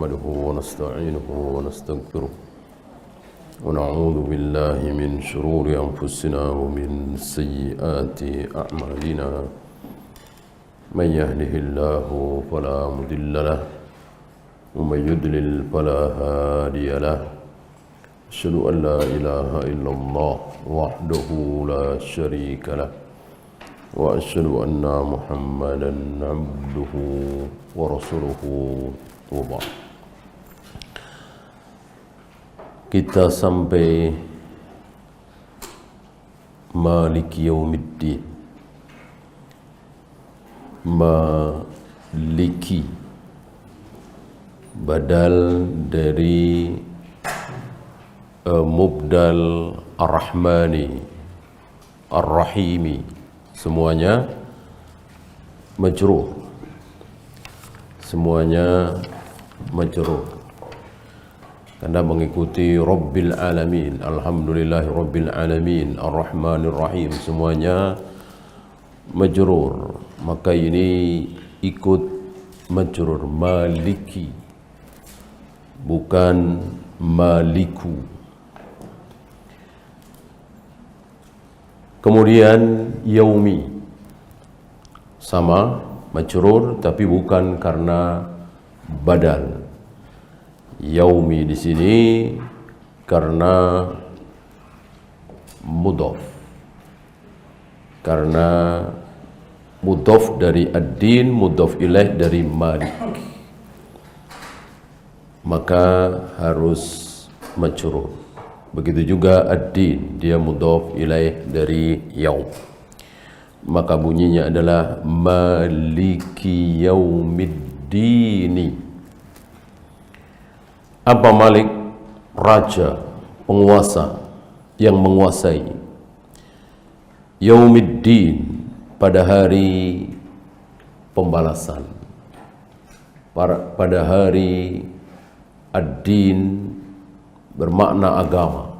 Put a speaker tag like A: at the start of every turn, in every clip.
A: نحمده ونستعينه ونستغفره ونعوذ بالله من شرور أنفسنا ومن سيئات أعمالنا من يهده الله فلا مضل له ومن يضلل فلا هادي له أشهد أن لا إله إلا الله وحده لا شريك له وأشهد أن محمدا عبده ورسوله وبعد. Kita sampai Maliki Yaumiddin. Maliki badal dari Mubdal Ar-Rahmani Ar-Rahimi, semuanya majrur, semuanya majrur karena mengikuti Rabbil Alamin, Alhamdulillahi Rabbil Alamin, Ar-Rahmanir Rahim, semuanya majrur, maka ini ikut majrur. Maliki bukan Maliku. Kemudian yaumi sama majrur tapi bukan karena badal. Yaumi di sini karena mudhaf. Karena mudhaf dari ad-din, mudhaf ilaih dari malik. Maka harus majrur. Begitu juga ad-din, dia mudhaf ilaih dari yaum. Maka bunyinya adalah maliki yaumiddini. Apa Malik? Raja, penguasa yang menguasai. Yaumiddin, pada hari pembalasan, pada hari ad-din bermakna agama,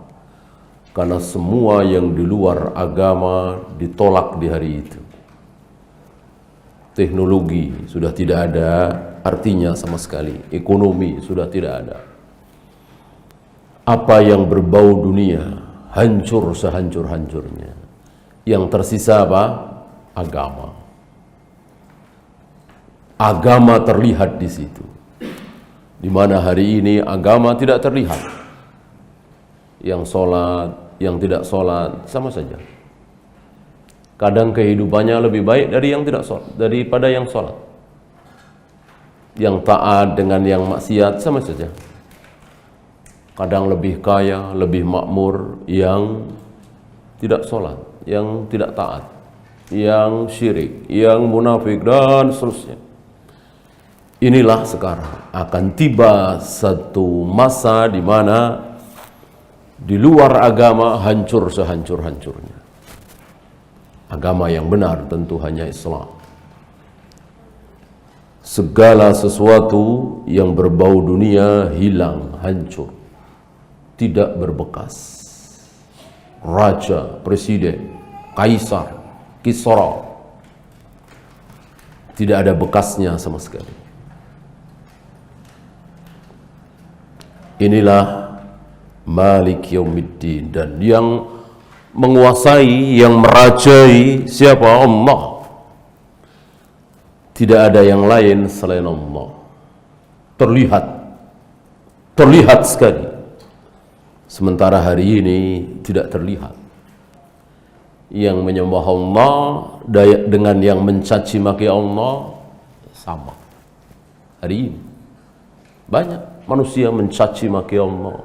A: karena semua yang di luar agama ditolak di hari itu. Teknologi sudah tidak ada artinya sama sekali, ekonomi sudah tidak ada. Apa yang berbau dunia hancur sehancur-hancurnya. Yang tersisa apa? Agama. Agama terlihat di situ. Di mana hari ini agama tidak terlihat. Yang sholat, yang tidak sholat, sama saja. Kadang kehidupannya lebih baik dari yang tidak sholat, daripada yang sholat. Yang taat dengan yang maksiat, sama saja. Kadang lebih kaya, lebih makmur yang tidak sholat, yang tidak taat, yang syirik, yang munafik, dan seterusnya. Inilah sekarang akan tiba satu masa di mana di luar agama hancur sehancur-hancurnya. Agama yang benar tentu hanya Islam. Segala sesuatu yang berbau dunia hilang, hancur, tidak berbekas. Raja, presiden, kaisar, Kisra, tidak ada bekasnya sama sekali. Inilah Malik Yaumiddin, dan yang menguasai, yang merajai siapa? Allah. Tidak ada yang lain selain Allah. Terlihat sekali. Sementara hari ini tidak terlihat. Yang menyembah Allah dengan yang mencaci maki Allah sama. Hari ini banyak manusia mencaci maki Allah,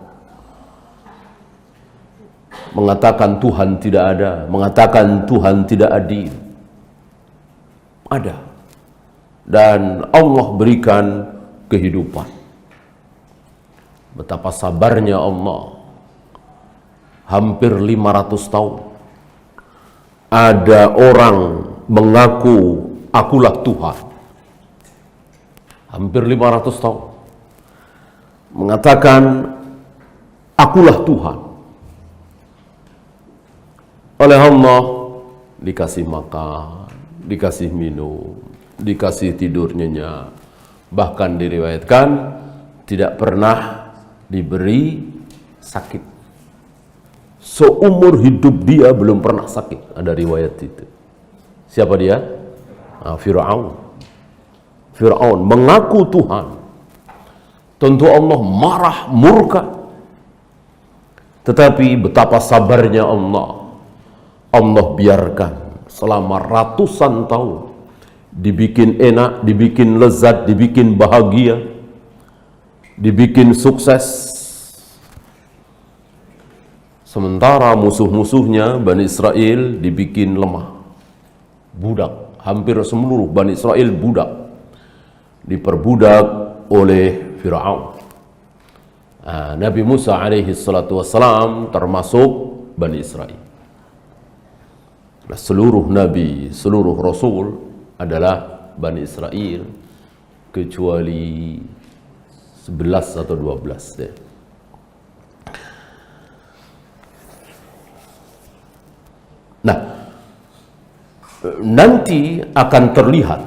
A: mengatakan Tuhan tidak ada, mengatakan Tuhan tidak adil. Ada. Dan Allah berikan kehidupan. Betapa sabarnya Allah. Hampir 500 tahun. Ada orang mengaku akulah Tuhan. Hampir 500 tahun. Mengatakan akulah Tuhan. Oleh Allah dikasih makan, dikasih minum, dikasih tidur nyenyak. Bahkan diriwayatkan tidak pernah diberi sakit. Seumur hidup dia belum pernah sakit. Ada riwayat itu. Siapa dia? Fir'aun. Fir'aun mengaku Tuhan. Tentu Allah marah, murka. Tetapi betapa sabarnya Allah. Allah biarkan selama ratusan tahun. Dibikin enak, dibikin lezat, dibikin bahagia, dibikin sukses. Sementara musuh-musuhnya Bani Israel dibikin lemah, budak. Hampir seluruh Bani Israel budak, diperbudak oleh Fir'aun. Nabi Musa alaihi salatu wassalam termasuk Bani Israel. Seluruh Nabi, seluruh Rasul adalah Bani Israel, kecuali 11 atau 12 deh. Nah, nanti akan terlihat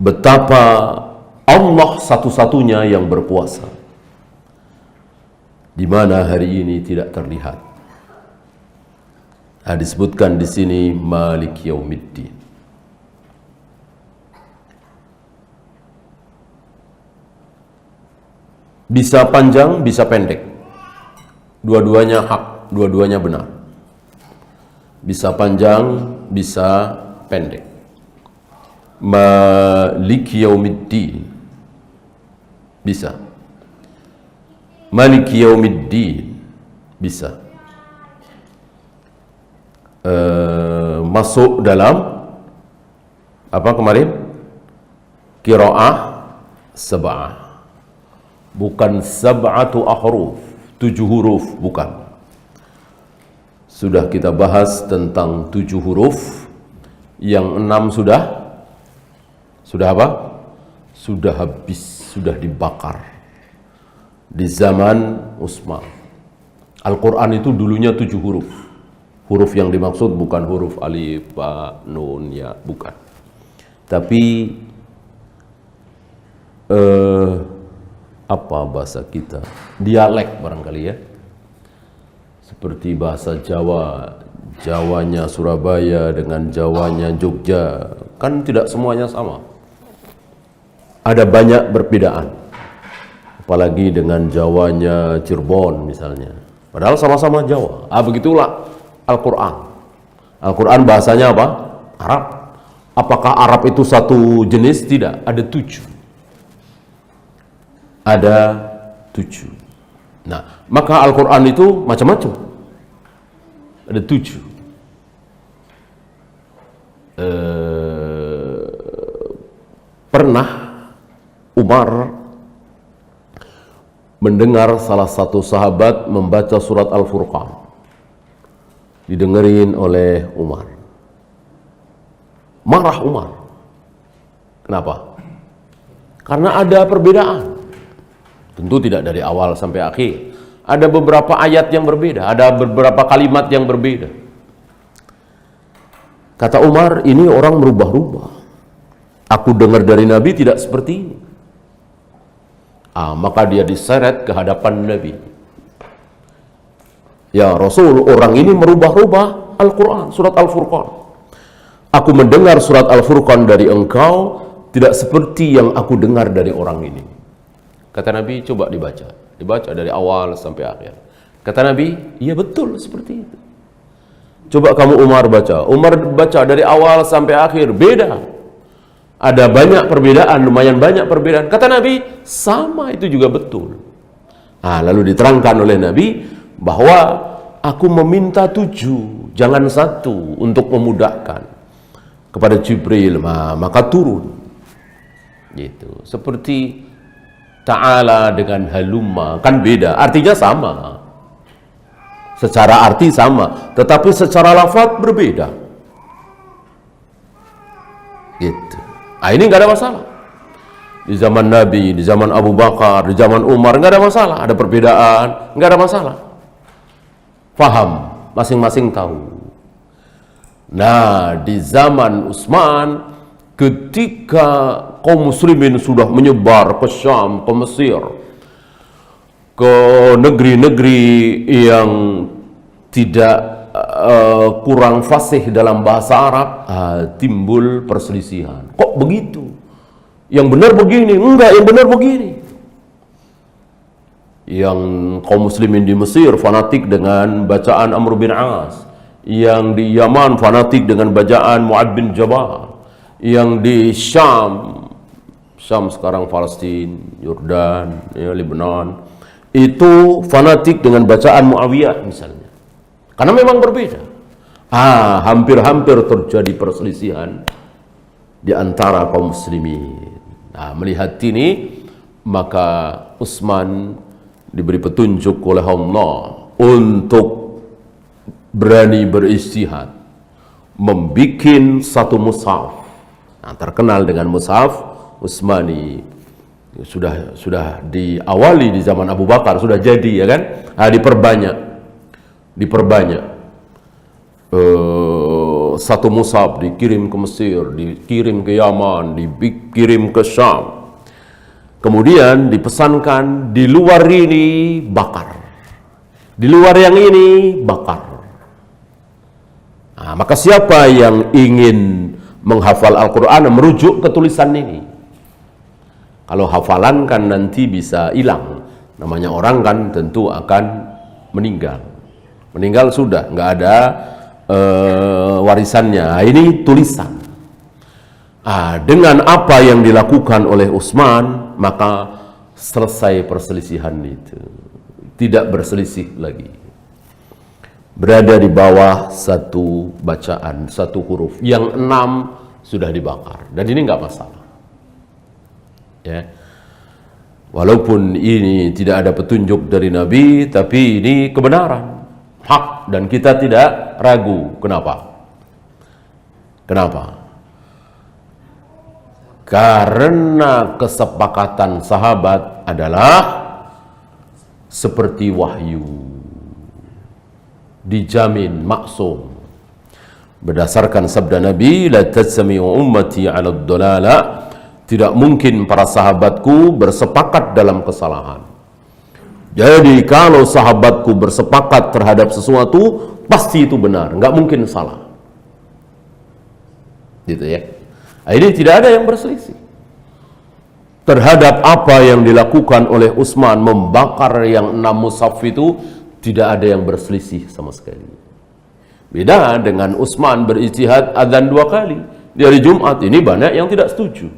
A: betapa Allah satu-satunya yang berkuasa, di mana hari ini tidak terlihat. Disebutkan di sini Malik Yaumiddin. Bisa panjang, bisa pendek. Dua-duanya hak, dua-duanya benar. Bisa panjang, bisa pendek. Malik Yaumiddin. Bisa. Malik Yaumiddin. Bisa. Masuk dalam apa kemarin? Qiraah sab'ah. Bukan sab'atu ahruf, 7 huruf, bukan. Sudah kita bahas tentang 7 huruf, yang 6 sudah apa? Sudah habis, sudah dibakar di zaman Utsman. Al-Quran itu dulunya 7 huruf. Huruf yang dimaksud bukan huruf alif, ba, nun, ya, bukan. Tapi apa bahasa kita? Dialek barangkali ya. Seperti bahasa Jawa, Jawanya Surabaya dengan Jawanya Jogja, kan tidak semuanya sama. Ada banyak perbedaan. Apalagi dengan Jawanya Cirebon misalnya. Padahal sama-sama Jawa. Begitulah Al-Quran. Al-Quran bahasanya apa? Arab. Apakah Arab itu satu jenis? Tidak. Ada 7. Ada 7. Nah, maka Al-Quran itu macam-macam. Ada 7. Pernah Umar mendengar salah satu sahabat membaca surat Al-Furqan. Didengerin oleh Umar. Marah Umar. Kenapa? Karena ada perbedaan. Tentu tidak dari awal sampai akhir. Ada beberapa ayat yang berbeda, ada beberapa kalimat yang berbeda. Kata Umar, ini orang merubah-rubah. Aku dengar dari Nabi tidak seperti ini. Maka dia diseret ke hadapan Nabi. Ya Rasul, orang ini merubah-rubah Al-Quran, surat Al-Furqan. Aku mendengar surat Al-Furqan dari engkau tidak seperti yang aku dengar dari orang ini. Kata Nabi, coba dibaca. Dibaca dari awal sampai akhir. Kata Nabi, iya betul seperti itu. Coba kamu Umar baca. Umar baca dari awal sampai akhir, beda. Ada banyak perbedaan, lumayan banyak perbedaan. Kata Nabi, sama itu juga betul. Lalu diterangkan oleh Nabi bahwa aku meminta 7, jangan 1 untuk memudahkan kepada Jibril, maka turun. Gitu. Seperti Ta'ala dengan halumma, kan beda, artinya sama. Secara arti sama, tetapi secara lafaz berbeda. Gitu. Ini nggak ada masalah. Di zaman Nabi, di zaman Abu Bakar, di zaman Umar, nggak ada masalah. Ada perbedaan, nggak ada masalah. Faham, masing-masing tahu. Nah, di zaman Utsman, ketika kaum muslimin sudah menyebar ke Syam, ke Mesir, ke negeri-negeri yang tidak kurang fasih dalam bahasa Arab, timbul perselisihan. Kok begitu? Yang benar begini, enggak, yang benar begini. Yang kaum muslimin di Mesir fanatik dengan bacaan Amr bin As, yang di Yaman fanatik dengan bacaan Mu'ad bin Jabal, yang di Syam sekarang Palestina, Yordan, Lebanon, itu fanatik dengan bacaan Muawiyah misalnya. Karena memang berbeda. Hampir-hampir terjadi perselisihan di antara kaum muslimin. Melihat ini, maka Utsman diberi petunjuk oleh Allah untuk berani beristihad, membikin satu mushaf, terkenal dengan mushaf Utsmani. Sudah diawali di zaman Abu Bakar, sudah jadi, ya kan? Diperbanyak. Satu mushaf dikirim ke Mesir, dikirim ke Yaman, dikirim ke Syam. Kemudian dipesankan, di luar ini bakar, di luar yang ini bakar. Maka siapa yang ingin menghafal Al-Quran merujuk ke tulisan ini. Kalau hafalan kan nanti bisa hilang. Namanya orang kan tentu akan meninggal. Meninggal sudah, nggak ada warisannya. Ini tulisan. Dengan apa yang dilakukan oleh Utsman, maka selesai perselisihan itu. Tidak berselisih lagi. Berada di bawah satu bacaan, satu huruf. Yang 6 sudah dibakar. Dan ini nggak masalah. Ya. Walaupun ini tidak ada petunjuk dari Nabi, tapi ini kebenaran, hak, dan kita tidak ragu. Kenapa? Karena kesepakatan sahabat adalah seperti wahyu, dijamin maksum. Berdasarkan sabda Nabi, la tajtami'u ummati 'ala ad-dalalah, tidak mungkin para sahabatku bersepakat dalam kesalahan. Jadi kalau sahabatku bersepakat terhadap sesuatu, pasti itu benar, nggak mungkin salah. Gitu ya. Ini tidak ada yang berselisih terhadap apa yang dilakukan oleh Utsman, membakar yang 6 mushaf itu. Tidak ada yang berselisih sama sekali. Beda dengan Utsman berijtihad adzan 2 kali di hari Jumat. Ini banyak yang tidak setuju.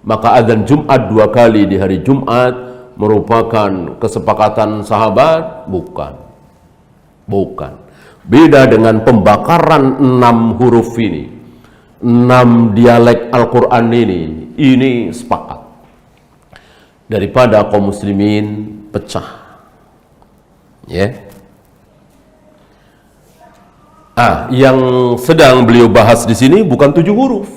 A: Maka adzan Jumat 2 kali di hari Jumat merupakan kesepakatan sahabat? Bukan. Beda dengan pembakaran 6 huruf ini, 6 dialek Al-Quran ini sepakat. Daripada kaum muslimin pecah. Ya. Yang sedang beliau bahas di sini bukan 7 huruf,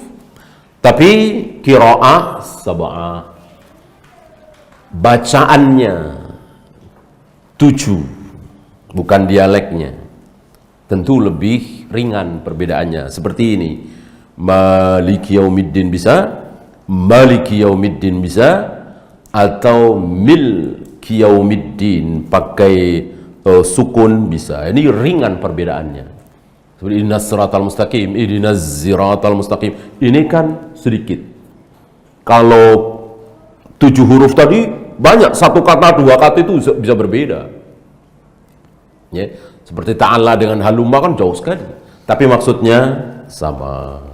A: tapi qiraah sab'ah. Bacaannya 7, bukan dialeknya. Tentu lebih ringan perbedaannya. Seperti ini. Maliki yaumiddin bisa, Maliki yaumiddin bisa, atau milki yaumiddin pakai sukun bisa. Ini ringan perbedaannya. Seperti ihdinas siratal mustaqim, ihdinas siratal mustaqim. Ini kan sedikit. Kalau 7 huruf tadi banyak, 1 kata 2 kata itu bisa berbeda. Ya, seperti ta'ala dengan halumma kan jauh sekali, tapi maksudnya sama.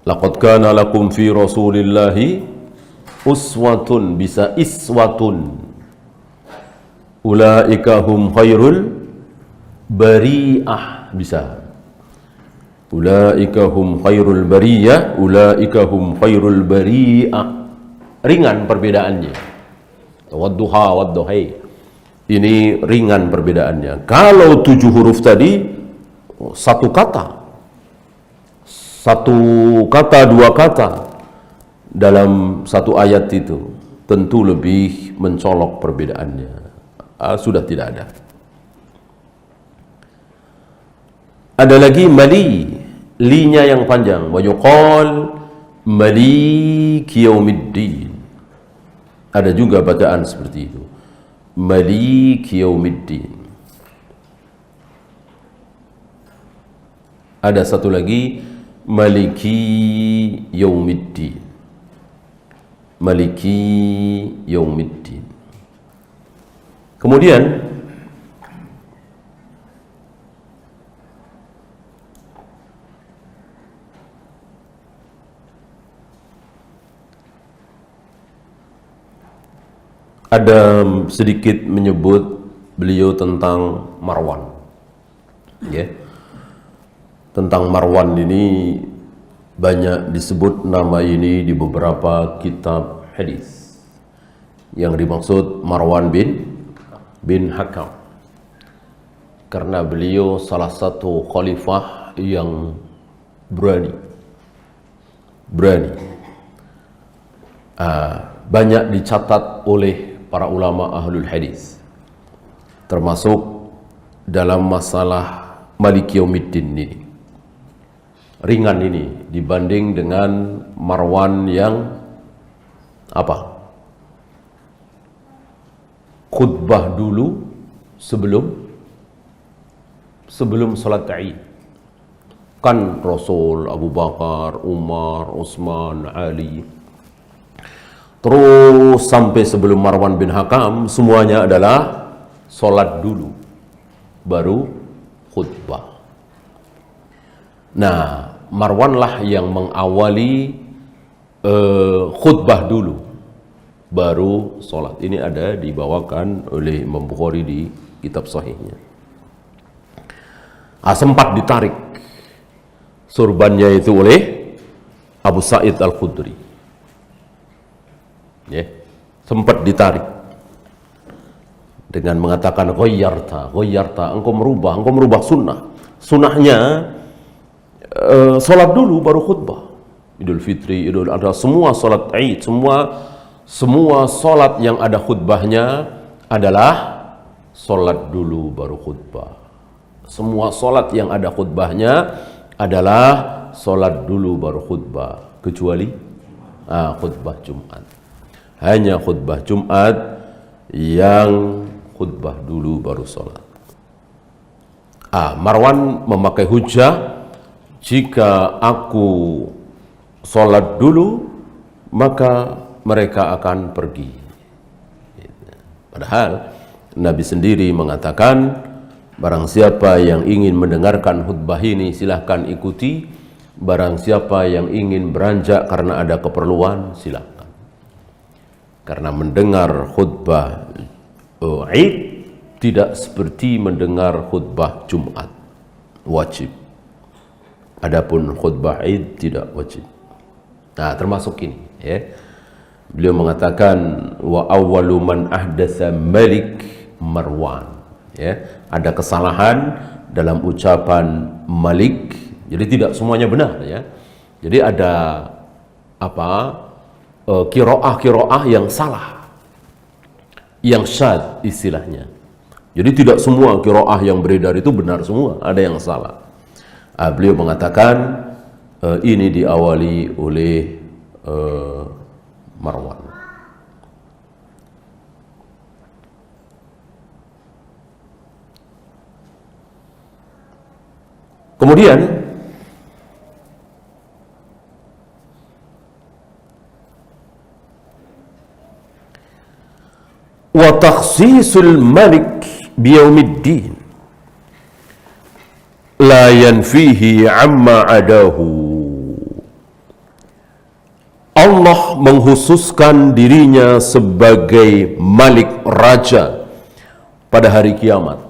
A: Laqad kana lakum fi rasulillahi uswatun, bisa iswatun. Ulaika hum khairul bari'ah, bisa. Ulaika hum khairul bariyah, ulaika hum khairul bari'ah. Ringan perbedaannya. Wadduha wadduhai. Ini ringan perbedaannya. Kalau 7 huruf tadi 1 kata, 2 kata dalam 1 ayat itu, tentu lebih mencolok perbedaannya. Sudah tidak ada. Ada lagi mali. linya yang panjang. Wa yuqal maliki yaumiddin. Ada juga bacaan seperti itu. Maliki yaumiddin. Ada satu lagi, maliki yaumiddin. Maliki yaumiddin. Kemudian ada sedikit menyebut beliau tentang Marwan. Ya. Tentang Marwan ini banyak disebut nama ini di beberapa kitab hadis. Yang dimaksud Marwan bin Hakam. Karena beliau salah satu khalifah yang berani. Banyak dicatat oleh para ulama ahlul hadis, termasuk dalam masalah Maliki Yaumiddin ini. Ringan ini dibanding dengan Marwan yang apa? Khutbah dulu sebelum salat Id. Kan Rasul, Abu Bakar, Umar, Utsman, Ali, terus sampai sebelum Marwan bin Hakam, semuanya adalah salat dulu baru khutbah. Nah, Marwanlah yang mengawali khutbah dulu baru salat. Ini ada dibawakan oleh Imam Bukhari di kitab sahihnya. Sempat ditarik surbannya itu oleh Abu Sa'id Al-Khudri. Ya, sempat ditarik dengan mengatakan ghayyarta, engkau merubah sunnahnya salat dulu baru khutbah. Idul Fitri, Idul Adha, semua salat Id, semua salat yang ada khutbahnya adalah salat dulu baru khutbah. Semua salat yang ada khutbahnya adalah salat dulu baru khutbah, kecuali khutbah Jumat. Hanya khutbah Jumat yang khutbah dulu baru salat. Marwan memakai hujah, jika aku salat dulu maka mereka akan pergi. Padahal Nabi sendiri mengatakan, barang siapa yang ingin mendengarkan khutbah ini silahkan ikuti, barang siapa yang ingin beranjak karena ada keperluan silahkan. Karena mendengar khutbah Id tidak seperti mendengar khutbah Jumat, wajib. Adapun khutbah Id tidak wajib. Nah, termasuk ini ya. Beliau mengatakan wa awwalu man ahdatsa Malik Marwan. Ya, ada kesalahan dalam ucapan Malik. Jadi tidak semuanya benar ya. Jadi ada qiraah yang salah, yang syadz istilahnya. Jadi tidak semua qiraah yang beredar itu benar semua, ada yang salah. Beliau mengatakan ini diawali oleh Marwan. Kemudian wa takhsisul malik biyaumiddin la yanfihi amma adahu. Allah menghususkan dirinya sebagai malik, raja pada hari kiamat.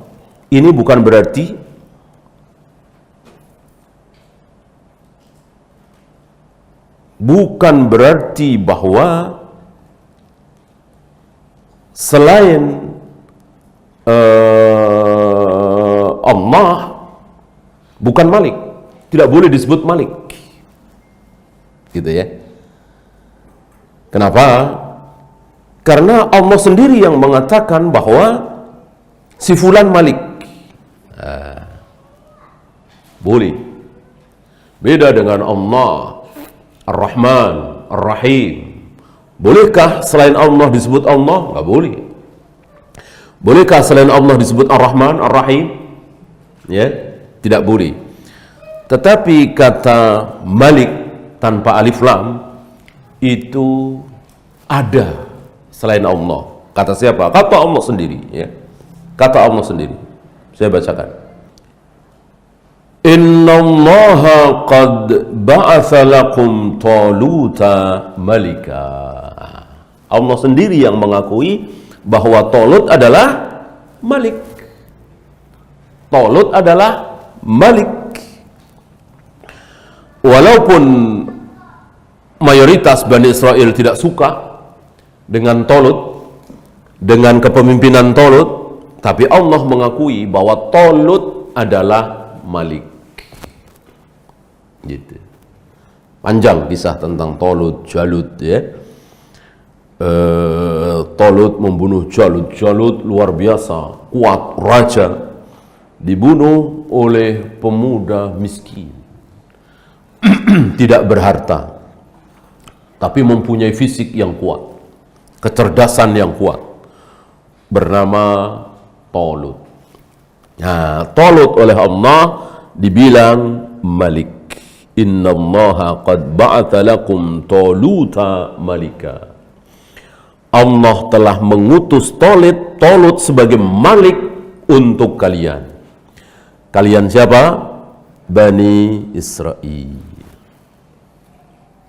A: Ini bukan berarti bahwa selain Allah bukan malik, tidak boleh disebut malik, gitu ya. Kenapa? Karena Allah sendiri yang mengatakan bahwa si fulan malik. Boleh. Beda dengan Allah Ar-Rahman Ar-Rahim. Bolehkah selain Allah disebut Allah? Nggak boleh. Bolehkah selain Allah disebut Ar-Rahman Ar-Rahim? Ya, tidak boleh. Tetapi kata Malik tanpa alif lam itu ada selain Allah. Kata siapa? Kata Allah sendiri, ya. Kata Allah sendiri. Saya bacakan. Innallaha qad ba'atha lakum Taluta malika. Allah sendiri yang mengakui bahwa Talut adalah malik. Talut adalah malik. Walaupun mayoritas Bani Israel tidak suka dengan Talut, dengan kepemimpinan Talut, tapi Allah mengakui bahwa Talut adalah malik. Gitu. Panjang kisah tentang Talut, Jalut, ya. Talut membunuh Jalut. Jalut luar biasa, kuat, raja, dibunuh oleh pemuda miskin, tidak berharta, tapi mempunyai fisik yang kuat, kecerdasan yang kuat, bernama Talut. Nah, Talut oleh Allah dibilang malik. Innallaha qad ba'atha lakum Taluta malika. Allah telah mengutus Talut sebagai malik untuk kalian. Kalian siapa? Bani Israel.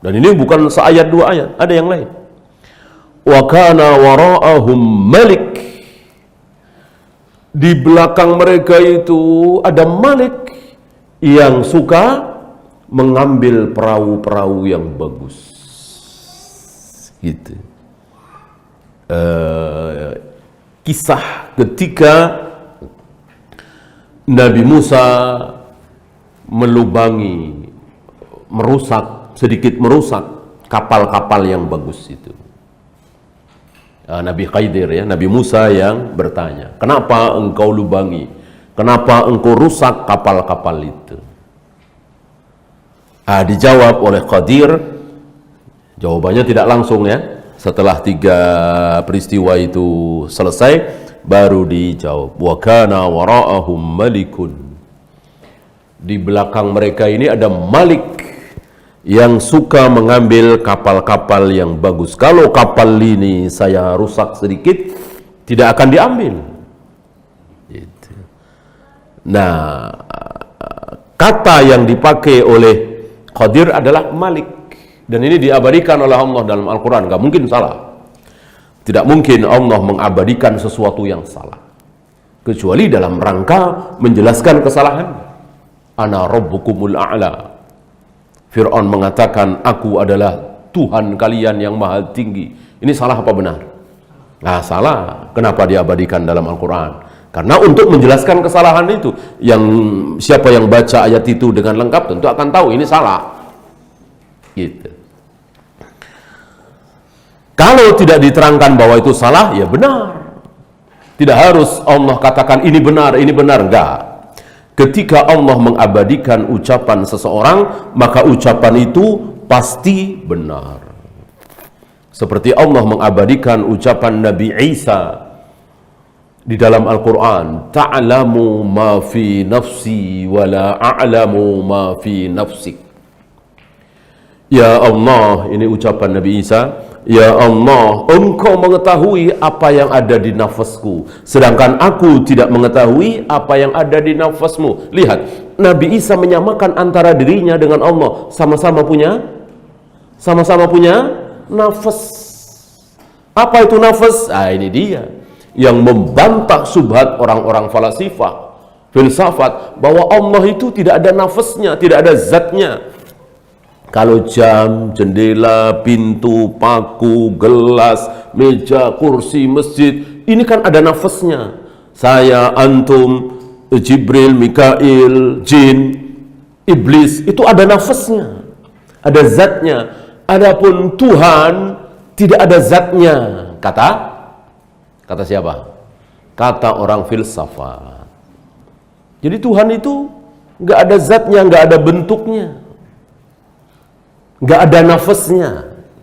A: Dan ini bukan seayat dua ayat, ada yang lain. Wa kana wara'ahum malik. Di belakang mereka itu ada malik yang suka mengambil perahu-perahu yang bagus. Gitu. Kisah ketika Nabi Musa melubangi, sedikit merusak kapal-kapal yang bagus itu. Nabi Khidir, ya, Nabi Musa yang bertanya, kenapa engkau lubangi? Kenapa engkau rusak kapal-kapal itu? Dijawab oleh Khidir, jawabannya tidak langsung, ya. Setelah 3 peristiwa itu selesai, baru dijawab. Wa kana wara'ahum malikun. Di belakang mereka ini ada malik yang suka mengambil kapal-kapal yang bagus. Kalau kapal ini saya rusak sedikit, tidak akan diambil. Gitu. Nah, kata yang dipakai oleh Khidir adalah malik. Dan ini diabadikan oleh Allah dalam Al-Quran. Gak mungkin salah. Tidak mungkin Allah mengabadikan sesuatu yang salah, kecuali dalam rangka menjelaskan kesalahan. Ana rabbukumul a'la. Fir'aun mengatakan, aku adalah Tuhan kalian yang maha tinggi. Ini salah apa benar? Nah, salah. Kenapa diabadikan dalam Al-Quran? Karena untuk menjelaskan kesalahan itu, siapa yang baca ayat itu dengan lengkap tentu akan tahu ini salah. Gitu. Kalau tidak diterangkan bahwa itu salah, ya benar. Tidak harus Allah katakan ini benar, enggak. Ketika Allah mengabadikan ucapan seseorang, maka ucapan itu pasti benar. Seperti Allah mengabadikan ucapan Nabi Isa di dalam Al-Quran, ta'lamu ma fi nafsi wa la a'lamu ma fi nafsik. Ya Allah, ini ucapan Nabi Isa, ya Allah, engkau mengetahui apa yang ada di nafasku, sedangkan aku tidak mengetahui apa yang ada di nafasmu. Lihat, Nabi Isa menyamakan antara dirinya dengan Allah, sama-sama punya nafas. Apa itu nafas? Ini dia yang membantah subhat orang-orang filsafat bahwa Allah itu tidak ada nafasnya, tidak ada zatnya. Kalau jam, jendela, pintu, paku, gelas, meja, kursi, masjid, ini kan ada nafasnya. Saya, antum, Jibril, Mikail, jin, iblis, itu ada nafasnya, ada zatnya. Adapun Tuhan tidak ada zatnya. Kata siapa? Kata orang filsafat. Jadi Tuhan itu nggak ada zatnya, nggak ada bentuknya. nggak ada nafasnya.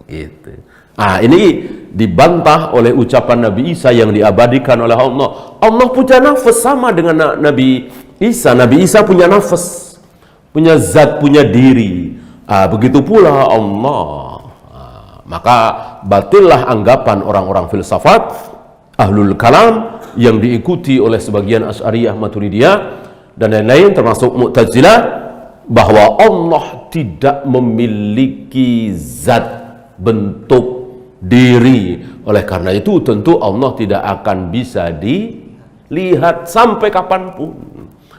A: Gitu. Ini dibantah oleh ucapan Nabi Isa yang diabadikan oleh Allah. Allah punya nafas sama dengan Nabi Isa. Nabi Isa punya nafas, punya zat, punya diri. Begitu pula Allah. Maka batillah anggapan orang-orang filsafat, ahlul kalam, yang diikuti oleh sebagian Asy'ariyah, Maturidiyah, dan lain-lain termasuk Mu'tazilah, bahwa Allah tidak memiliki zat, bentuk, diri. Oleh karena itu tentu Allah tidak akan bisa dilihat sampai kapanpun.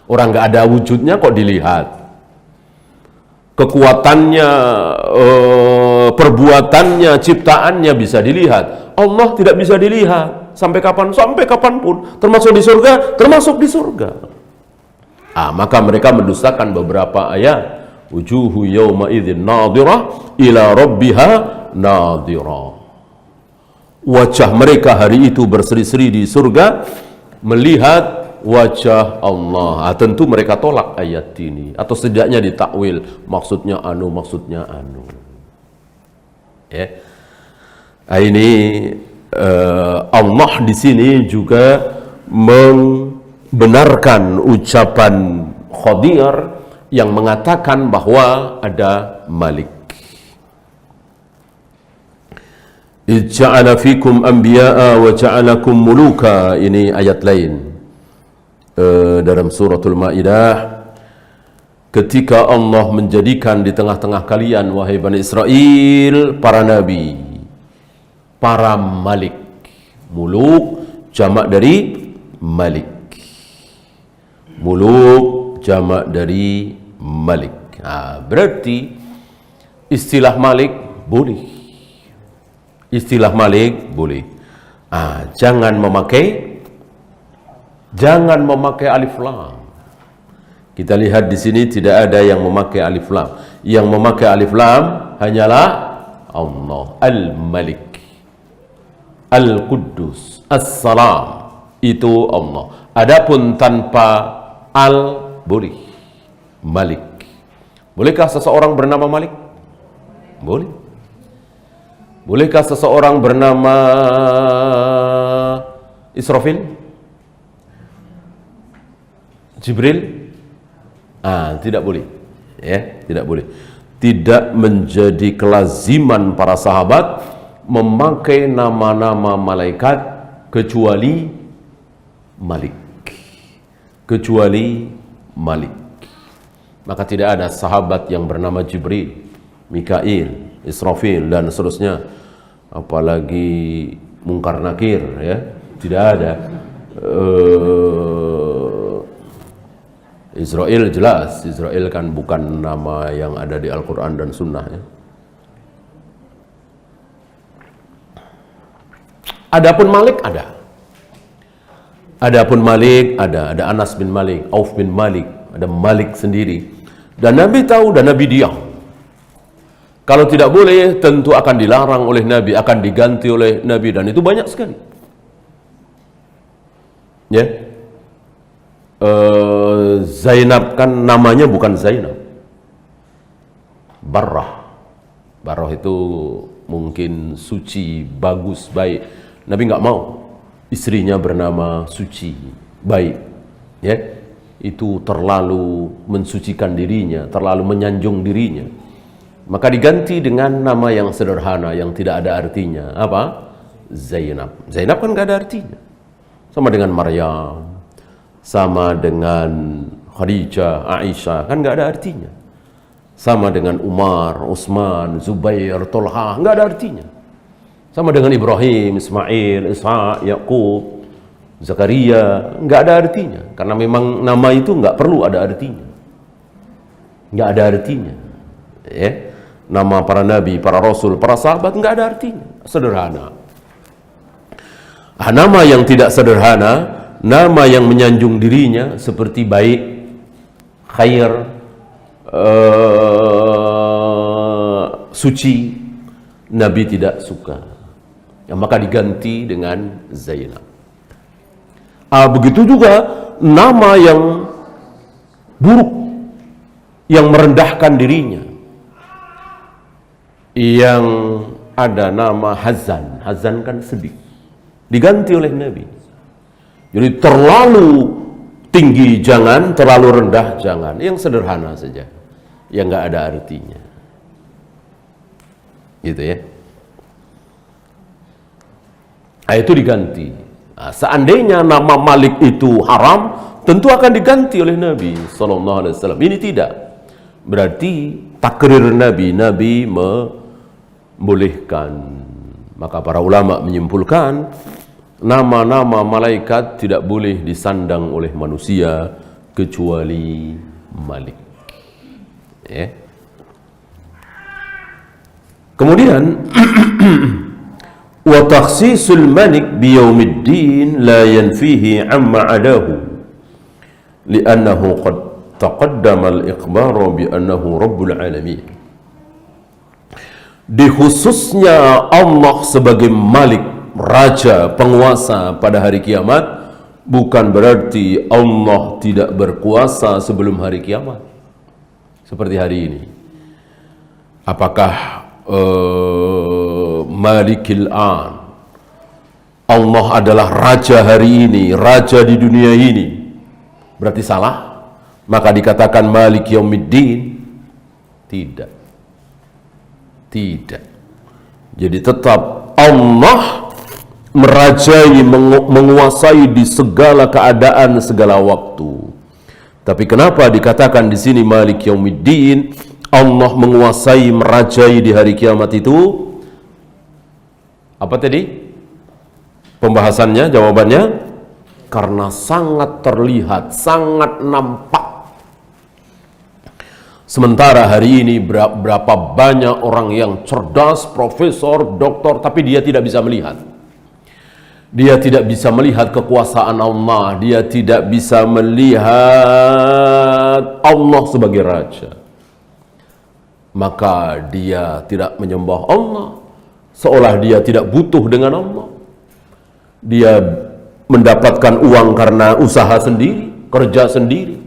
A: Orang nggak ada wujudnya kok dilihat. Kekuatannya, perbuatannya, ciptaannya bisa dilihat. Allah tidak bisa dilihat sampai kapan? Sampai kapanpun. Termasuk di surga, termasuk di surga. Maka mereka mendustakan beberapa ayat. Wujuhu yawma idzin nadhirah ila rabbiha nadhirah. Wajah mereka hari itu berseri-seri di surga melihat wajah Allah. Tentu mereka tolak ayat ini, atau setidaknya ditakwil, maksudnya anu, maksudnya anu. Ya. Ini Allah di sini juga membenarkan ucapan Khadir yang mengatakan bahwa ada Malik. Ja'ala fikum anbiya'a wa ja'alakum muluka. Ini ayat lain dalam suratul Maidah, ketika Allah menjadikan di tengah-tengah kalian, wahai Bani Israel, para nabi, para malik. Muluk jamak dari malik. Muluk jamak dari malik. Berarti istilah malik boleh. Istilah malik boleh. Jangan memakai alif lam. Kita lihat di sini tidak ada yang memakai alif lam. Yang memakai alif lam hanyalah Allah, Al-Malik, Al-Quddus, As-Salam, itu Allah. Adapun tanpa al boleh. Malik. Bolehkah seseorang bernama Malik? Boleh. Bolehkah seseorang bernama Israfil? Jibril? Tidak boleh. Ya, tidak boleh. Tidak menjadi kelaziman para sahabat memakai nama-nama malaikat kecuali Malik. Kecuali Malik. Maka tidak ada sahabat yang bernama Jibril, Mikail, Israfil, dan seterusnya. Apalagi Munkar Nakir, ya. Tidak ada. Israel jelas. Israel kan bukan nama yang ada di Al-Quran dan Sunnah, ya. Adapun Malik ada. Adapun Malik ada Anas bin Malik, Auf bin Malik, ada Malik sendiri. Dan Nabi tahu dan Nabi diam. Kalau tidak boleh tentu akan dilarang oleh Nabi, akan diganti oleh Nabi, dan itu banyak sekali. Ya. Zainab kan namanya bukan Zainab. Barrah. Barrah itu mungkin suci, bagus, baik. Nabi nggak mau istrinya bernama suci, baik. Ya. Itu terlalu mensucikan dirinya, terlalu menyanjung dirinya. Maka diganti dengan nama yang sederhana, yang tidak ada artinya. Apa? Zainab. Zainab kan nggak ada artinya. Sama dengan Maryam, sama dengan Khadijah, Aisyah, kan nggak ada artinya. Sama dengan Umar, Utsman, Zubair, Tolha, nggak ada artinya. Sama dengan Ibrahim, Ismail, Ishaq, Yakub, Zakaria, nggak ada artinya. Karena memang nama itu nggak perlu ada artinya. Nggak ada artinya. Ya. Nama para nabi, para rasul, para sahabat nggak ada artinya. Sederhana. Nama yang tidak sederhana, nama yang menyanjung dirinya seperti baik, khair, suci, Nabi tidak suka. Maka diganti dengan Zainab. Begitu juga nama yang buruk, yang merendahkan dirinya. yang ada nama hazan. Hazan kan sedih. Diganti oleh Nabi. Jadi terlalu tinggi jangan, terlalu rendah jangan. Yang sederhana saja. Yang nggak ada artinya. Gitu ya. Nah, itu diganti. Nah, seandainya nama Malik itu haram, tentu akan diganti oleh Nabi Sallallahu Alaihi Wasallam. Ini tidak. Berarti takrir Nabi membolehkan. Maka para ulama menyimpulkan nama-nama malaikat tidak boleh disandang oleh manusia kecuali Malik. Ya. Kemudian wa takhsisul malik bi yaumiddin la yanfihi amma adahu li'annahu qad taqaddama al-ikhbaru bi annahu rabbul alamin. Dikhususnya Allah sebagai Malik, raja, penguasa pada hari kiamat, bukan berarti Allah tidak berkuasa sebelum hari kiamat. Seperti hari ini. Apakah Malikil An, Allah adalah raja hari ini, raja di dunia ini, berarti salah? Maka dikatakan Malik Yaumiddin? Tidak. Tidak. Jadi tetap Allah merajai, menguasai di segala keadaan, segala waktu. Tapi kenapa dikatakan di sini Malik Yaumiddin? Allah menguasai, merajai di hari kiamat itu. Apa tadi pembahasannya, jawabannya? Karena sangat terlihat, sangat nampak. Sementara hari ini berapa banyak orang yang cerdas, profesor, doktor, tapi dia tidak bisa melihat. Dia tidak bisa melihat kekuasaan Allah. Dia tidak bisa melihat Allah sebagai raja. Maka dia tidak menyembah Allah, seolah dia tidak butuh dengan Allah. Dia mendapatkan uang karena usaha sendiri, kerja sendiri.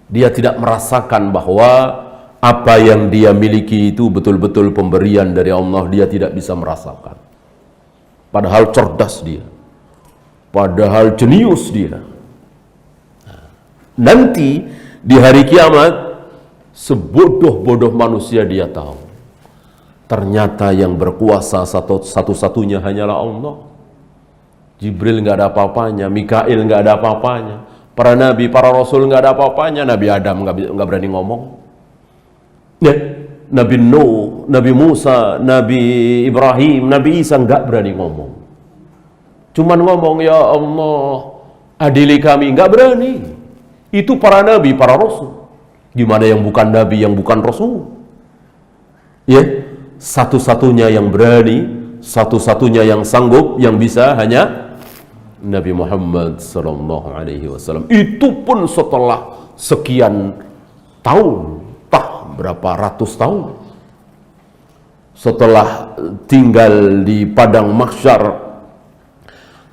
A: Dia tidak merasakan bahwa apa yang dia miliki itu betul-betul pemberian dari Allah. Dia tidak bisa merasakan. Padahal cerdas dia, padahal jenius dia. Nanti di hari kiamat, sebodoh-bodoh manusia dia tahu, ternyata yang berkuasa satu-satunya hanyalah Allah. Jibril nggak ada apa-apanya, Mikail nggak ada apa-apanya, para nabi, para rasul nggak ada apa-apanya. Nabi Adam nggak berani ngomong. Ya, Nabi Nuh, Nabi Musa, Nabi Ibrahim, Nabi Isa nggak berani ngomong. Cuman ngomong, ya Allah, adili kami, nggak berani. Itu para nabi, para rasul. Gimana yang bukan nabi, yang bukan rasul? Ya, satu-satunya yang berani, satu-satunya yang sanggup, yang bisa hanya Nabi Muhammad sallallahu alaihi wasallam. Itu pun setelah sekian tahun, berapa ratus tahun. Setelah tinggal di padang mahsyar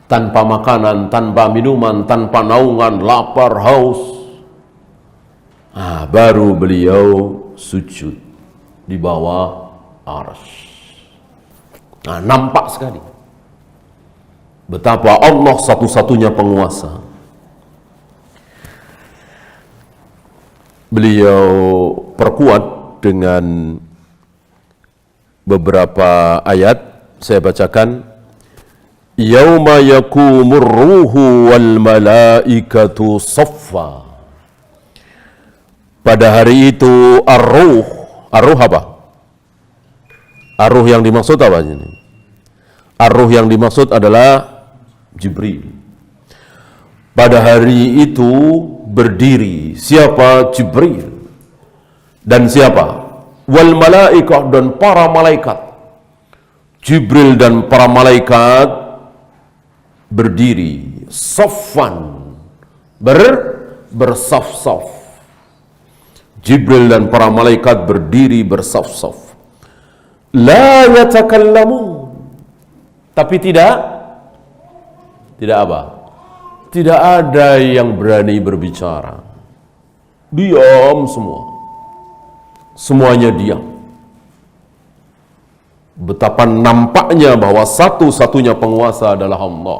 A: tanpa makanan, tanpa minuman, tanpa naungan, lapar, haus. Baru beliau sujud di bawah arsy. Nampak sekali betapa Allah satu-satunya penguasa. Beliau perkuat dengan beberapa ayat. Saya bacakan. Yauma yakumur ruhu wal malaikatu saffa. Pada hari itu ar-ruh apa? Ar-ruh yang dimaksud apa ini? Ar-ruh yang dimaksud adalah Jibril. Pada hari itu berdiri siapa? Jibril. Dan siapa? Wal malaikah, dan para malaikat. Jibril dan para malaikat berdiri saffan, bersaf-saf. Jibril dan para malaikat berdiri bersaf-saf. La yatakallamun, tapi tidak apa? Tidak ada yang berani berbicara. Diam semua. Semuanya diam. Betapa nampaknya bahwa satu-satunya penguasa adalah Allah.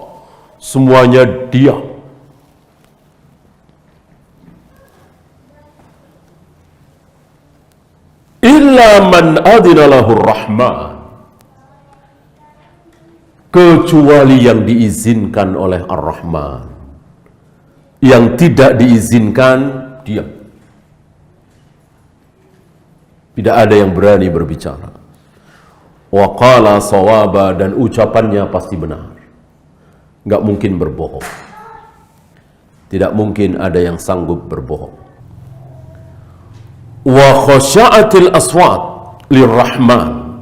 A: Semuanya Dia. Illa man adina lahur rahman, kecuali yang diizinkan oleh Ar-Rahman. Yang tidak diizinkan, diam. Tidak ada yang berani berbicara. Wa qala sawaba, dan ucapannya pasti benar. Nggak mungkin berbohong. Tidak mungkin ada yang sanggup berbohong. Wa khasya'atil aswat lirrahman,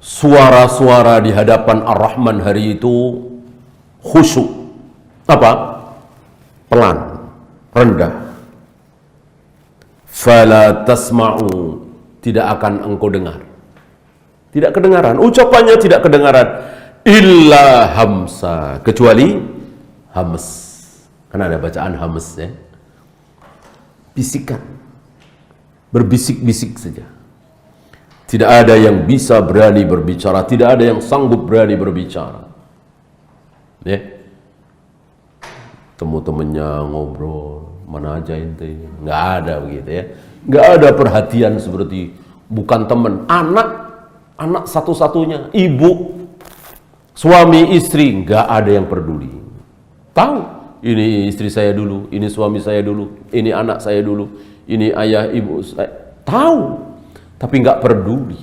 A: suara-suara di hadapan Ar-Rahman hari itu khusyuk. Apa? Pelan, rendah. Fala tasma'u, tidak akan engkau dengar. Tidak kedengaran, ucapannya tidak kedengaran. Illa hamsa, kecuali hams. Kan ada bacaan hams ya. Bisikan, berbisik-bisik saja. Tidak ada yang bisa berani berbicara, tidak ada yang sanggup berani berbicara. Ya. Temu-temennya ngobrol, mana aja ente, nggak ada begitu ya. Nggak ada perhatian seperti, bukan teman, anak satu-satunya, ibu, suami, istri, nggak ada yang peduli. Tahu, ini istri saya dulu, ini suami saya dulu, ini anak saya dulu, ini ayah ibu saya. Tahu, tapi nggak peduli.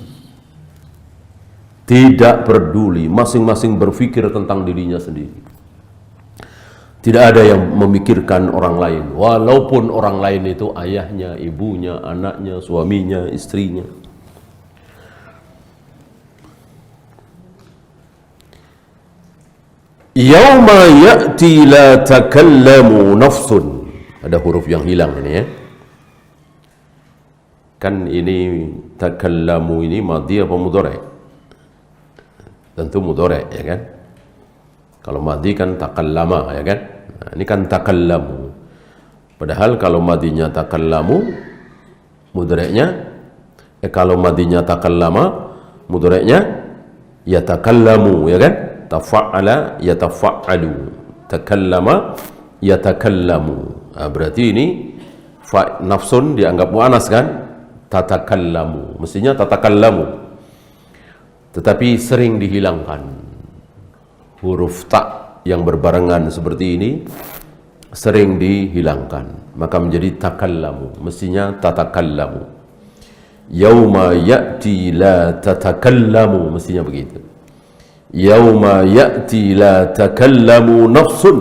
A: Tidak peduli, masing-masing berpikir tentang dirinya sendiri. Tidak ada yang memikirkan orang lain, walaupun orang lain itu ayahnya, ibunya, anaknya, suaminya, istrinya. Yauma ya'ti la takallamu nafsun. Ada huruf yang hilang ini ya. Kan ini takallamu ini madhi apa mudhari'? Tentu mudhari' ya kan. Kalau madhi kan takallama ya kan. Nah, ini kan takallamu. Padahal kalau madhinya takallamu, mudhari'nya kalau madhinya takallama, mudhari'nya yatakallamu ya kan. Tafa'ala yatafa'alu, takallama yatakallamu. Nah, berarti ini nafsun dianggap mu'anas kan. Tatakallamu, mestinya tatakallamu, tetapi sering dihilangkan huruf ta yang berbarengan seperti ini, sering dihilangkan, maka menjadi takallamu, mestinya tatakallamu. Yauma ya'ti la tatakallamu, mestinya begitu. Yauma ya'ti la takallamu nafsun,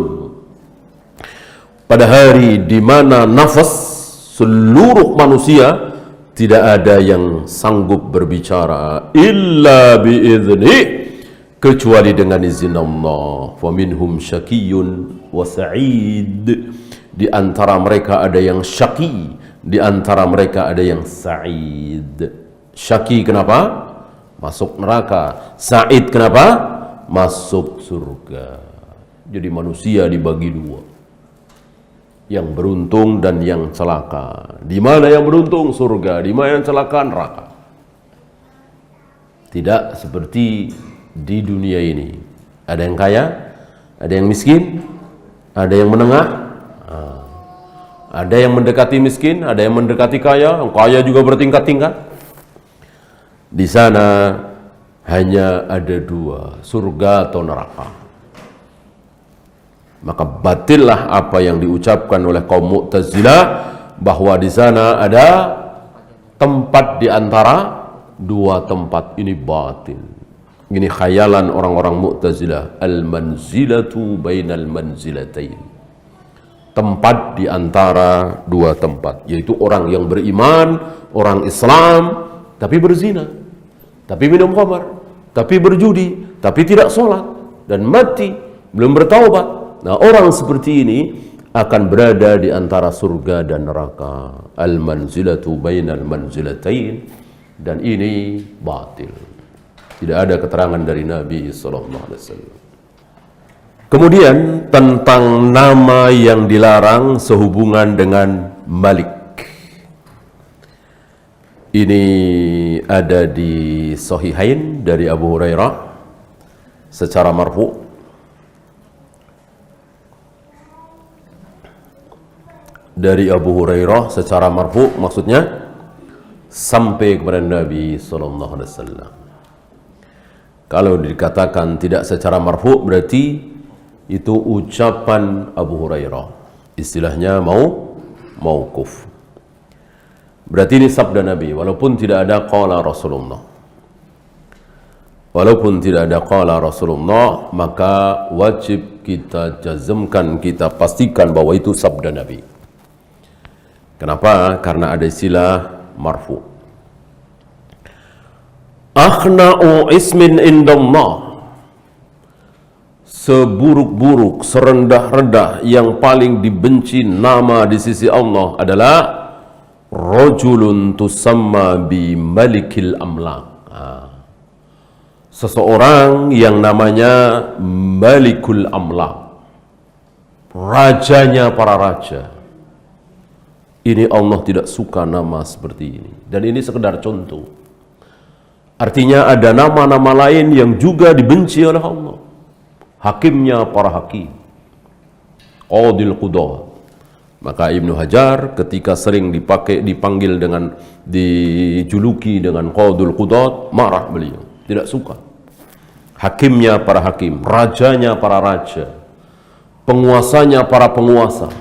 A: pada hari di mana nafas seluruh manusia tidak ada yang sanggup berbicara illa biizni, kecuali dengan izin Allah. Wa minhum syaqiyyun wa sa'id, di antara mereka ada yang syaqi, di antara mereka ada yang sa'id. Syaqi kenapa? Masuk neraka. Sa'id kenapa? Masuk surga. Jadi manusia dibagi dua, yang beruntung dan yang celaka. Di mana yang beruntung? Surga. Di mana yang celaka? Neraka. Tidak seperti di dunia ini. Ada yang kaya, ada yang miskin, ada yang menengah, ada yang mendekati miskin, ada yang mendekati kaya. Yang kaya juga bertingkat-tingkat. Di sana hanya ada dua, surga atau neraka. Maka batillah apa yang diucapkan oleh kaum Mu'tazilah bahwa di sana ada tempat di antara dua tempat. Ini batil. Ini khayalan orang-orang Mu'tazilah. Al-manzilatu bainal manzilatain. Tempat di antara dua tempat, yaitu orang yang beriman, orang Islam, tapi berzina, tapi minum khamar, tapi berjudi, tapi tidak sholat, dan mati belum bertaubat. Nah, orang seperti ini akan berada di antara surga dan neraka. Al-manzilatu bainal manzilatain. Dan ini batil. Tidak ada keterangan dari Nabi SAW. Kemudian tentang nama yang dilarang sehubungan dengan Malik. Ini ada di Sahihain dari Abu Hurairah secara marfu. Dari Abu Hurairah secara marfu, maksudnya sampai kepada Nabi sallallahu alaihi wasallam. Kalau dikatakan tidak secara marfu berarti itu ucapan Abu Hurairah. Istilahnya mauquf. Berarti ini sabda Nabi walaupun tidak ada qala Rasulullah. Walaupun tidak ada qala Rasulullah, maka wajib kita jazmkan, kita pastikan bahwa itu sabda Nabi. Kenapa? Karena ada istilah marfu. Akhna'u ismin indallah, seburuk-buruk, serendah-rendah yang paling dibenci nama di sisi Allah adalah rajulun tusamma bi malikil amlak. Seseorang yang namanya malikul amlak, rajanya para raja. Ini Allah tidak suka nama seperti ini. Dan ini sekedar contoh. Artinya ada nama-nama lain yang juga dibenci oleh Allah. Hakimnya para hakim, Qadil Qudah. Maka Ibnu Hajar ketika sering dipanggil dengan, dijuluki dengan Qadil Qudah, marah beliau, tidak suka. Hakimnya para hakim, rajanya para raja, penguasanya para penguasa.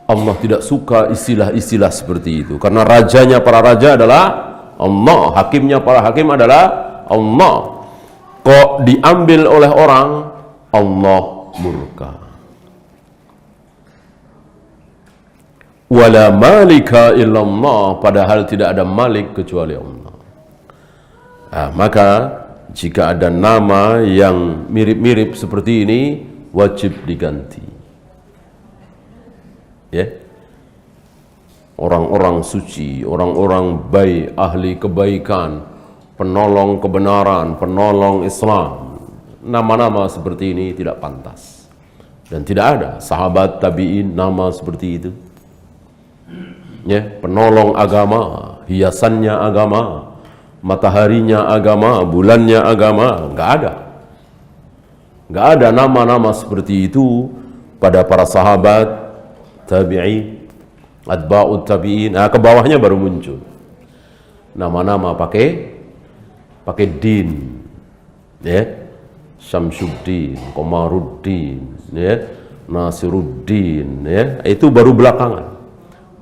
A: Allah tidak suka istilah-istilah seperti itu. Karena rajanya para raja adalah Allah, hakimnya para hakim adalah Allah. Kok diambil oleh orang, Allah murka. Wala malika illallah, padahal tidak ada malik kecuali Allah. Maka jika ada nama yang mirip-mirip seperti ini, wajib diganti. Ya, orang-orang suci, orang-orang baik, ahli kebaikan, penolong kebenaran, penolong Islam, nama-nama seperti ini tidak pantas. Dan tidak ada sahabat tabi'in nama seperti itu. Ya, penolong agama, hiasannya agama, mataharinya agama, bulannya agama, enggak ada. Enggak ada nama-nama seperti itu pada para sahabat tabi'in, atba'ut tabi'in. Ke bawahnya baru muncul nama-nama pakai din, ya, Syamsuddin, Komaruddin, ya, Nasiruddin, ya, itu baru belakangan.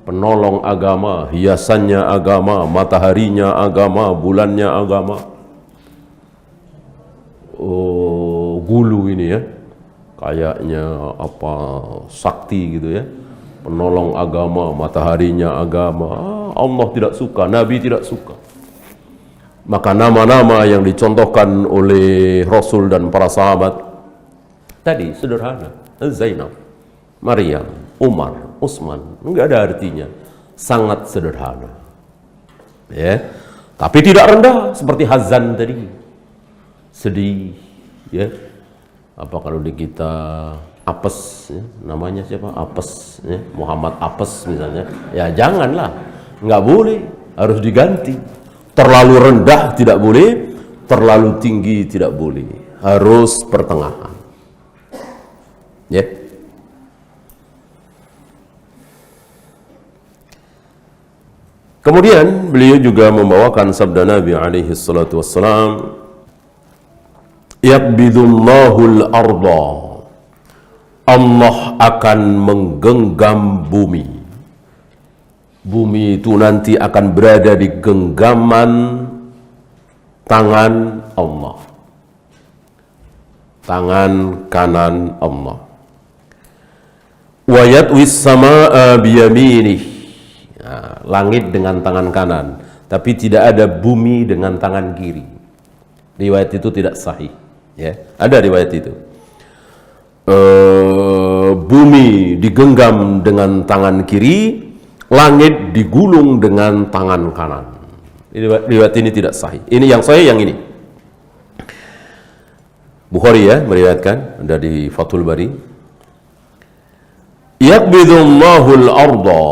A: Penolong agama, hiasannya agama, mataharinya agama, bulannya agama. Gulu ini ya, kayaknya apa sakti gitu ya. Penolong agama, mataharinya agama. Allah tidak suka, Nabi tidak suka. Maka nama-nama yang dicontohkan oleh Rasul dan para sahabat tadi sederhana. Zainab, Maryam, Umar, Utsman, enggak ada artinya. Sangat sederhana. Ya. Tapi tidak rendah seperti Hazan tadi. Sedih, ya. Apa kalau di kita Apes, ya, namanya siapa? Apes, ya, Muhammad Apes misalnya. Ya janganlah, nggak boleh, harus diganti. Terlalu rendah tidak boleh, terlalu tinggi tidak boleh, harus pertengahan. Ya. Kemudian beliau juga membawakan sabda Nabi alaihi salatu wassalam, "Yaqbidullahul arda." Allah akan menggenggam bumi. Bumi itu nanti akan berada di genggaman tangan Allah. Tangan kanan Allah. Wa yatwis samaa biyaminih. Langit dengan tangan kanan, tapi tidak ada bumi dengan tangan kiri. Riwayat itu tidak sahih. Ya, ada riwayat itu. Bumi digenggam dengan tangan kiri, langit digulung dengan tangan kanan. Riwayat ini tidak sahih. Ini yang sahih yang ini. Bukhari ya meriwayatkan, ada di Fathul Bari. Yaqbidullahul arda.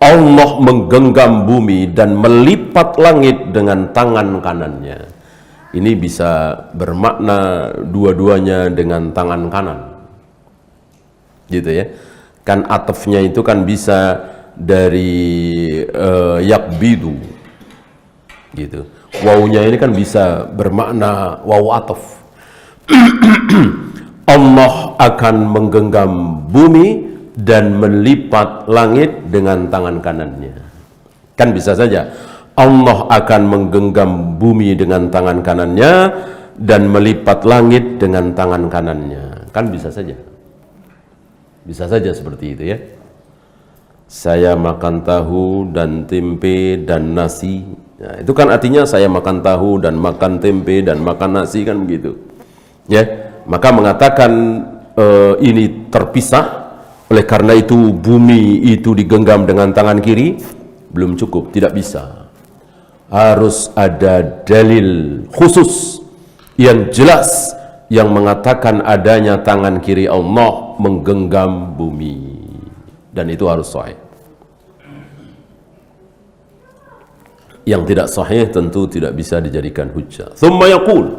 A: Allah menggenggam bumi dan melipat langit dengan tangan kanannya. Ini bisa bermakna dua-duanya dengan tangan kanan. Gitu ya. Kan atafnya itu kan bisa dari yakbidu. Gitu. Wawunya ini kan bisa bermakna wawu ataf. Allah akan menggenggam bumi dan melipat langit dengan tangan kanannya. Kan bisa saja Allah akan menggenggam bumi dengan tangan kanannya dan melipat langit dengan tangan kanannya. Kan bisa saja. Bisa saja seperti itu ya. Saya makan tahu dan tempe dan nasi. Nah, itu kan artinya saya makan tahu dan makan tempe dan makan nasi, kan begitu. Ya, maka mengatakan ini terpisah. Oleh karena itu bumi itu digenggam dengan tangan kiri belum cukup, tidak bisa. Harus ada dalil khusus yang jelas yang mengatakan adanya tangan kiri Allah menggenggam bumi, dan itu harus sahih. Yang tidak sahih tentu tidak bisa dijadikan hujjah. Tsumma yaqul,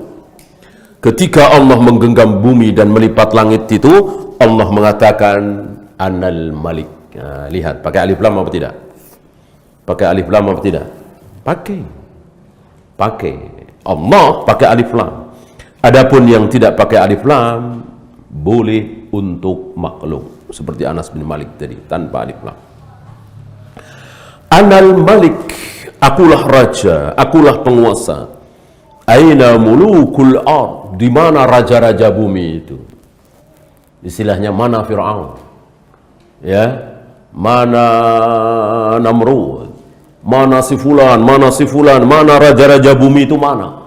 A: ketika Allah menggenggam bumi dan melipat langit itu, Allah mengatakan Anal Malik. Nah, lihat, pakai alif lam apa tidak? Pakai alif lam apa tidak? Pakai. Allah pakai alif lam. Adapun yang tidak pakai alif lam boleh untuk makhluk, seperti Anas bin Malik tadi tanpa alif lam. Anal Malik, akulah raja, akulah penguasa. Aina mulukul ard, di mana raja-raja bumi itu? Istilahnya mana Fir'aun? Ya, mana Namrud, mana si fulan, mana raja-raja bumi itu mana?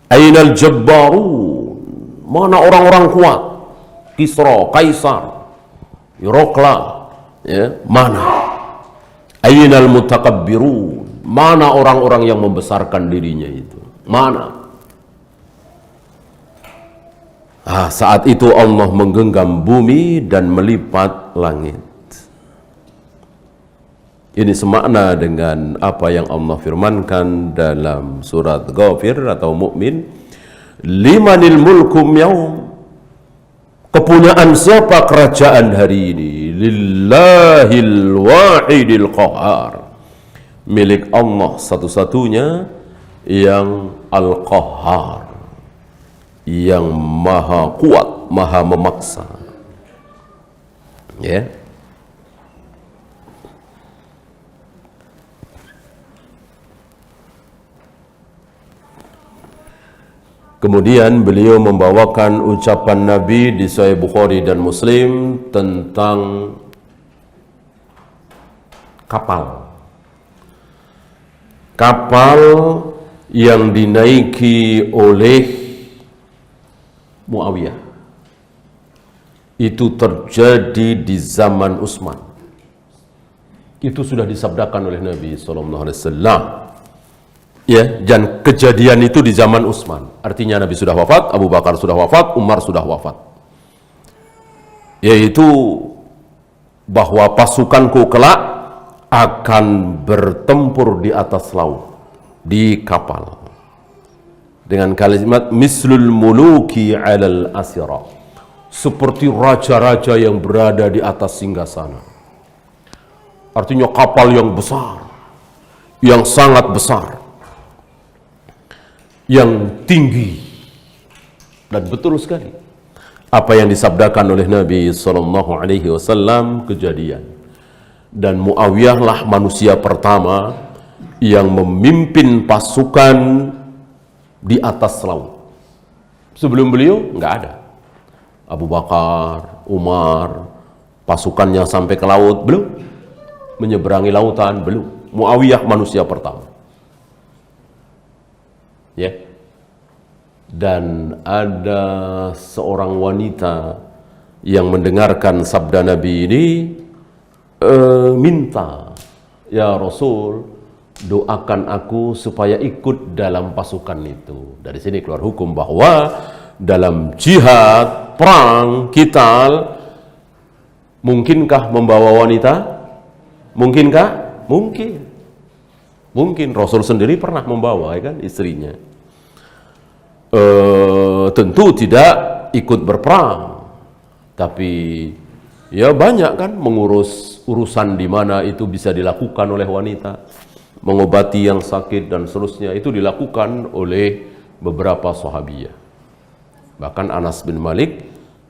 A: Ainal jabbarun, mana orang-orang kuat? Kisra, Kaisar, Hirokla, ya, mana? Ainal mutakabbirun, mana orang-orang yang membesarkan dirinya itu? Mana? Saat itu Allah menggenggam bumi dan melipat langit. Ini semakna dengan apa yang Allah firmankan dalam surat Ghafir atau Mukmin, limanil mulkum yaum, kepunyaan siapa kerajaan hari ini? Lillahil wahidil qahar, milik Allah satu-satunya yang al-qahhar, yang maha kuat, maha memaksa. Ya. Kemudian beliau membawakan ucapan Nabi di Sahih Bukhari dan Muslim tentang kapal. Kapal yang dinaiki oleh Muawiyah itu terjadi di zaman Utsman. Itu sudah disabdakan oleh Nabi SAW. Ya, dan kejadian itu di zaman Utsman. Artinya Nabi sudah wafat, Abu Bakar sudah wafat, Umar sudah wafat. Yaitu bahwa pasukanku kelak akan bertempur di atas laut, di kapal, dengan kalimat mislul muluki alal asira, seperti raja-raja yang berada di atas singgasana. Artinya kapal yang besar, yang sangat besar, yang tinggi. Dan betul sekali apa yang disabdakan oleh Nabi SAW kejadian. Dan Muawiyah lah manusia pertama yang memimpin pasukan di atas laut. Sebelum beliau nggak ada. Abu Bakar, Umar, pasukannya sampai ke laut belum, menyeberangi lautan belum. Muawiyah manusia pertama. Ya. Dan ada seorang wanita yang mendengarkan sabda Nabi ini, minta, ya Rasul, doakan aku supaya ikut dalam pasukan itu. Dari sini keluar hukum bahwa dalam jihad, perang, qital, mungkinkah membawa wanita? Mungkinkah? Mungkin. Mungkin Rasul sendiri pernah membawa ya kan istrinya. Tentu tidak ikut berperang, tapi ya banyak kan mengurus urusan di mana itu bisa dilakukan oleh wanita, mengobati yang sakit dan seterusnya itu dilakukan oleh beberapa sahabiyah. Bahkan Anas bin Malik,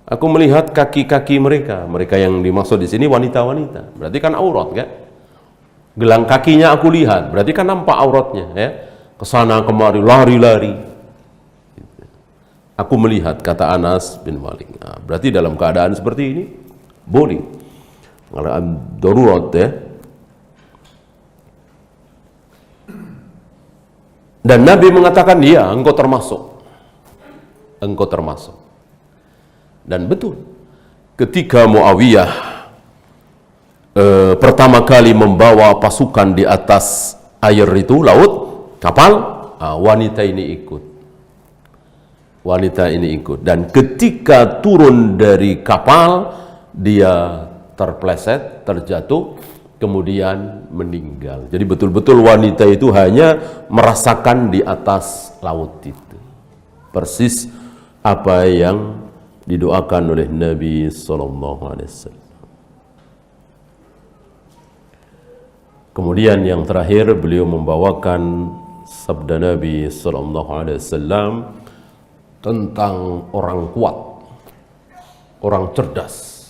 A: aku melihat kaki-kaki mereka yang dimaksud di sini wanita-wanita, berarti kan aurat kan? Gelang kakinya aku lihat, berarti kan nampak auratnya ya. Kesana kemari lari-lari. Aku melihat, kata Anas bin Malik. Nah, berarti dalam keadaan seperti ini boleh. Darurat ya. Dan Nabi mengatakan, ya engkau termasuk. Engkau termasuk. Dan betul, ketika Muawiyah pertama kali membawa pasukan di atas air itu, laut, kapal, wanita ini ikut. Wanita ini ikut. Dan ketika turun dari kapal, dia terpleset, terjatuh, kemudian meninggal. Jadi betul-betul wanita itu hanya merasakan di atas laut itu. Persis apa yang didoakan oleh Nabi SAW. Kemudian yang terakhir, beliau membawakan sabda Nabi SAW tentang orang kuat, orang cerdas,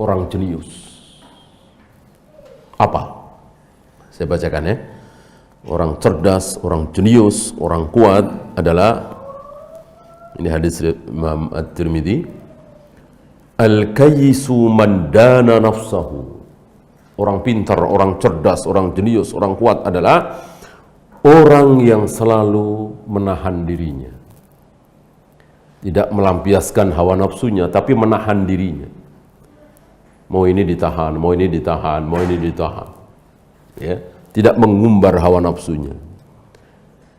A: orang jenius. Apa? Saya bacakan ya. Orang cerdas, orang jenius, orang kuat adalah, ini hadis Imam At-Tirmidzi, al-kayyisu man dana nafsahu. Orang pintar, orang cerdas, orang jenius, orang kuat adalah orang yang selalu menahan dirinya. Tidak melampiaskan hawa nafsunya, tapi menahan dirinya. Mau ini ditahan, mau ini ditahan, mau ini ditahan. Ya, tidak mengumbar hawa nafsunya.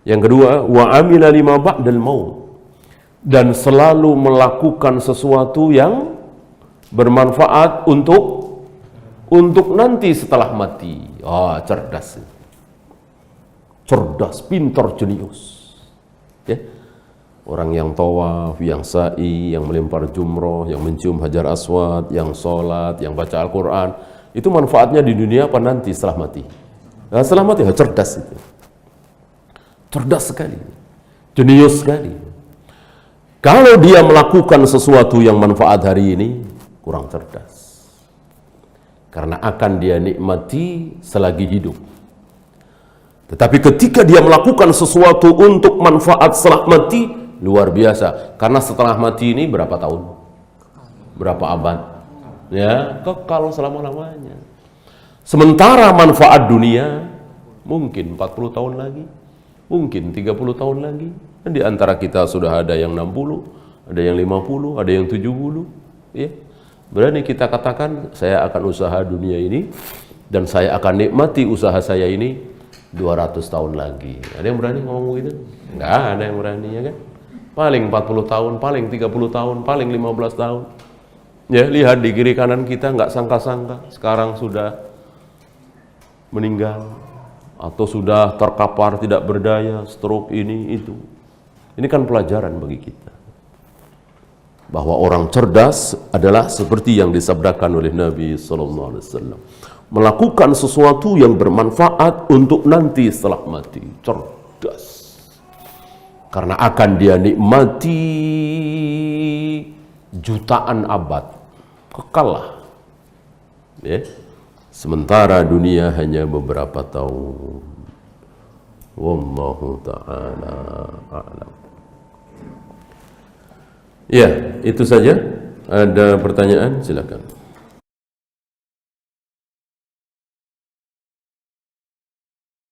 A: Yang kedua, wa amila lima ba'dal maut. Dan selalu melakukan sesuatu yang bermanfaat untuk nanti setelah mati. Cerdas. Cerdas, pintar, jenius. Ya. Orang yang tawaf, yang sa'i, yang melempar jumroh, yang mencium hajar aswad, yang sholat, yang baca Al-Quran, itu manfaatnya di dunia apa nanti setelah mati? Nah, setelah mati, cerdas itu. Cerdas sekali. Jenius sekali. Kalau dia melakukan sesuatu yang manfaat hari ini, kurang cerdas. Karena akan dia nikmati selagi hidup. Tetapi ketika dia melakukan sesuatu untuk manfaat setelah mati, luar biasa. Karena setelah mati ini berapa tahun? Berapa abad? Ya, kekal selama-lamanya. Sementara manfaat dunia mungkin 40 tahun lagi, mungkin 30 tahun lagi. Dan di antara kita sudah ada yang 60, ada yang 50, ada yang 70. Ya. Berani kita katakan, saya akan usaha dunia ini dan saya akan nikmati usaha saya ini 200 tahun lagi. Ada yang berani ngomong gitu? Enggak ada yang berani, ya kan? Paling 40 tahun, paling 30 tahun, paling 15 tahun. Ya, lihat di kiri kanan kita, nggak sangka-sangka sekarang sudah meninggal atau sudah terkapar tidak berdaya, stroke ini itu. Ini kan pelajaran bagi kita. Bahwa orang cerdas adalah seperti yang disabdakan oleh Nabi SAW. Melakukan sesuatu yang bermanfaat untuk nanti setelah mati. Cerdas. Karena akan dia nikmati jutaan abad. Kekal lah. Ya. Sementara dunia hanya beberapa tahun. Wallahu ta'ala a'lam. Ya, itu saja. Ada pertanyaan? Silakan.